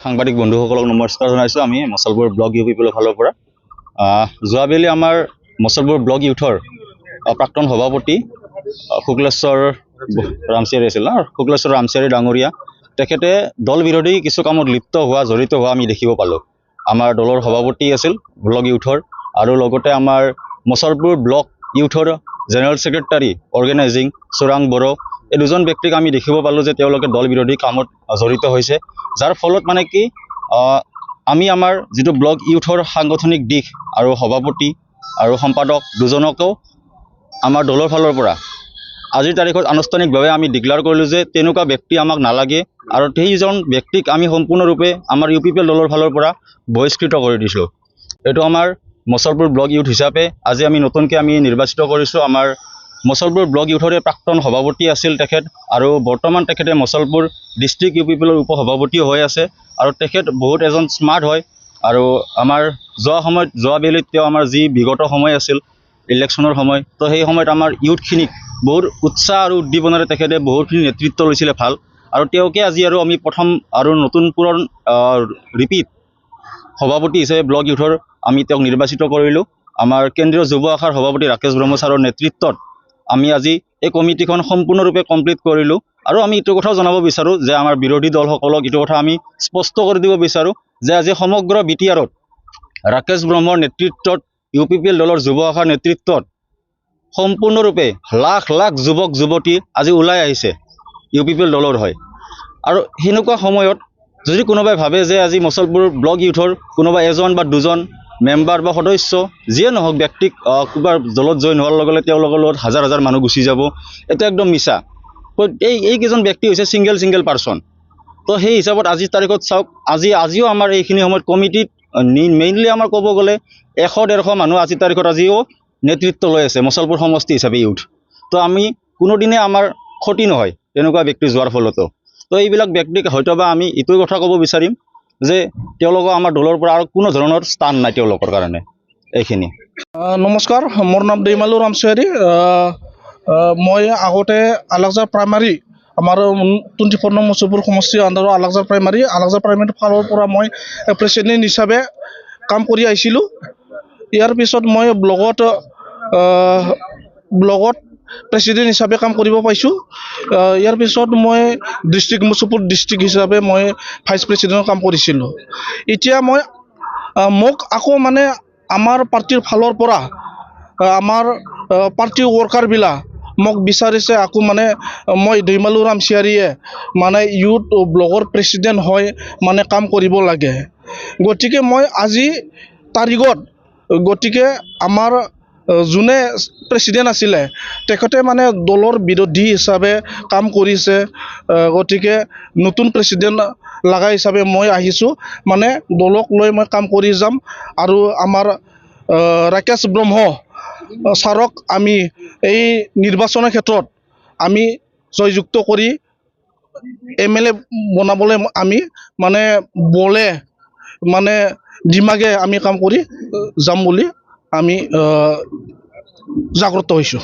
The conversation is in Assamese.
সাংবাদিক বন্ধুসকলক নমস্কাৰ জনাইছোঁ। আমি মছলপুৰ ব্লক ইউ পিপলৰ ফালৰ পৰা যোৱাবেলি আমাৰ মছলপুৰ ব্লক ইউথৰ প্ৰাক্তন সভাপতি শুক্লেশ্বৰ ৰামচিয়াৰী আছিল শুক্লেশ্বৰ ৰামচিয়াৰী ডাঙৰীয়া তেখেতে দল বিৰোধী কিছু কামত জড়িত হোৱা আমি দেখিব পালোঁ। আমাৰ দলৰ সভাপতি আছিল ব্লক ইউথৰ আৰু লগতে আমাৰ Musalpur block ইউথৰ general secretary organising চোৰাং বড়ো এই দুজন ব্যক্তিক আমি দেখিব পালোঁ যে তেওঁলোকে দল বিৰোধী কামত জড়িত হৈছে, যাৰ ফলত মানে কি আমি আমাৰ যিটো ব্লক ইউথৰ সাংগঠনিক দিশ আৰু সভাপতি আৰু সম্পাদক দুজনকো আমাৰ দলৰ ফালৰ পৰা আজিৰ তাৰিখত আনুষ্ঠানিকভাৱে আমি ডিক্লেয়াৰ কৰিলোঁ যে তেনেকুৱা ব্যক্তি আমাক নালাগে আৰু সেইজন ব্যক্তিক আমি সম্পূৰ্ণৰূপে আমাৰ ইউ পি পি এল দলৰ ফালৰ পৰা বহিষ্কৃত কৰি দিছোঁ। এইটো আমাৰ মছলপুৰ ব্লক ইউথ হিচাপে আজি আমি নতুনকৈ নিৰ্বাচিত কৰিছোঁ। আমাৰ মছলপুৰ ব্লক ইউথৰে প্ৰাক্তন সভাপতি আছিল তেখেত আৰু বৰ্তমান তেখেতে Musalpur district U P P এলৰ উপসভাপতিও হৈ আছে আৰু তেখেত বহুত এজন স্মাৰ্ট হয় আৰু আমাৰ যোৱাবেলিত তেওঁ আমাৰ যি বিগত সময় আছিল ইলেকশ্যনৰ সময়, তো সেই সময়ত আমাৰ ইউথখিনিক বহুত উৎসাহ আৰু উদ্দীপনাৰে তেখেতে বহুতখিনি নেতৃত্ব লৈছিলে ভাল আৰু তেওঁকে আজি আৰু আমি প্ৰথম আৰু নতুন পুৰণ ৰিপিট সভাপতি হিচাপে ব্লক ইউথৰ আমি তেওঁক নিৰ্বাচিত কৰিলোঁ। আমাৰ কেন্দ্ৰীয় যুৱ শাখাৰ সভাপতি ৰাকেশ ব্ৰহ্মচাৰৰ নেতৃত্বত আমি আজি এই কমিটিখন সম্পূৰ্ণৰূপে কমপ্লিট কৰিলোঁ আৰু আমি এইটো কথাও জনাব বিচাৰোঁ যে আমাৰ বিৰোধী দলসকলক এইটো কথা আমি স্পষ্ট কৰি দিব বিচাৰোঁ যে আজি সমগ্ৰ বিটিআৰত ৰাকেশ ব্ৰহ্মৰ নেতৃত্বত ইউ পি পি এল দলৰ যুৱ শাখাৰ নেতৃত্বত সম্পূৰ্ণৰূপে লাখ লাখ যুৱক যুৱতী আজি ওলাই আহিছে ইউ পি পি এল দলৰ হয়। আৰু সেনেকুৱা সময়ত যদি কোনোবাই ভাবে যে আজি মছলপুৰ ব্লক ইউথৰ কোনোবা এজন বা দুজন মেম্বাৰ বা সদস্য যিয়ে নহওক ব্যক্তিক কিবা দলত জইন হোৱাৰ লগে লগে তেওঁলোকৰ লগত হাজাৰ হাজাৰ মানুহ গুচি যাব, এইটো একদম মিছা। এইকেইজন ব্যক্তি হৈছে ছিংগেল পাৰ্চন। তো সেই হিচাপত আজিৰ তাৰিখত চাওক আজিও আমাৰ এইখিনি সময়ত কমিটিত মেইনলি আমাৰ ক'ব গ'লে 100-150 মানুহ আজিৰ তাৰিখত আজিও নেতৃত্ব লৈ আছে মছলপুৰ সমষ্টি হিচাপে ইউথ। তো আমি কোনোদিনে আমাৰ ক্ষতি নহয় তেনেকুৱা ব্যক্তি যোৱাৰ ফলতো। তো এইবিলাক ব্যক্তিক হয়তোবা আমি এইটোৱে কথা ক'ব বিচাৰিম যে তেওঁলোকৰ আমাৰ দলৰ পৰা আৰু কোনো ধৰণৰ স্থান নাই তেওঁলোকৰ কাৰণে। এইখিনি। নমস্কাৰ, মোৰ নাম দৈমালু ৰামচিয়াৰী। মই আগতে আলাকজাৰ প্ৰাইমাৰী আমাৰ 24 নং মছলপুৰ সমষ্টিৰ আণ্ডাৰৰ আলাকজাৰ প্ৰাইমাৰীৰ ফালৰ পৰা মই প্ৰেচিডেণ্ট হিচাপে কাম কৰি আহিছিলোঁ। ইয়াৰ পিছত মই ব্লগত প্ৰেচিডেণ্ট হিচাপে কাম কৰিব পাইছোঁ। ইয়াৰ পিছত মই মছলপুৰ ডিষ্ট্ৰিক্ট হিচাপে মই ভাইচ প্ৰেচিডেণ্টৰ কাম কৰিছিলোঁ। এতিয়া মোক আকৌ আমাৰ পাৰ্টিৰ ফালৰ পৰা আমাৰ পাৰ্টিৰ ৱৰ্কাৰবিলাক মোক বিচাৰিছে আকৌ মই দৈমালু ৰামচিয়াৰীয়ে ইউথ ব্লকৰ প্ৰেচিডেণ্ট হৈ কাম কৰিব লাগে। গতিকে মই আজি তাৰিখত আমাৰ যোনে প্ৰেচিডেণ্ট আছিলে তেখেতে দলৰ বিৰোধী হিচাপে কাম কৰিছে। গতিকে নতুন প্ৰেচিডেণ্ট লগা হিচাপে মই আহিছোঁ, দলক লৈ মই কাম কৰি যাম আৰু আমাৰ ৰাকেশ ব্ৰহ্ম ছাৰক আমি এই নিৰ্বাচনৰ ক্ষেত্ৰত আমি জয়যুক্ত কৰি MLA বনাবলৈ আমি দিমাগে আমি কাম কৰি যাম বুলি আমি জাগ্ৰত হৈছোঁ।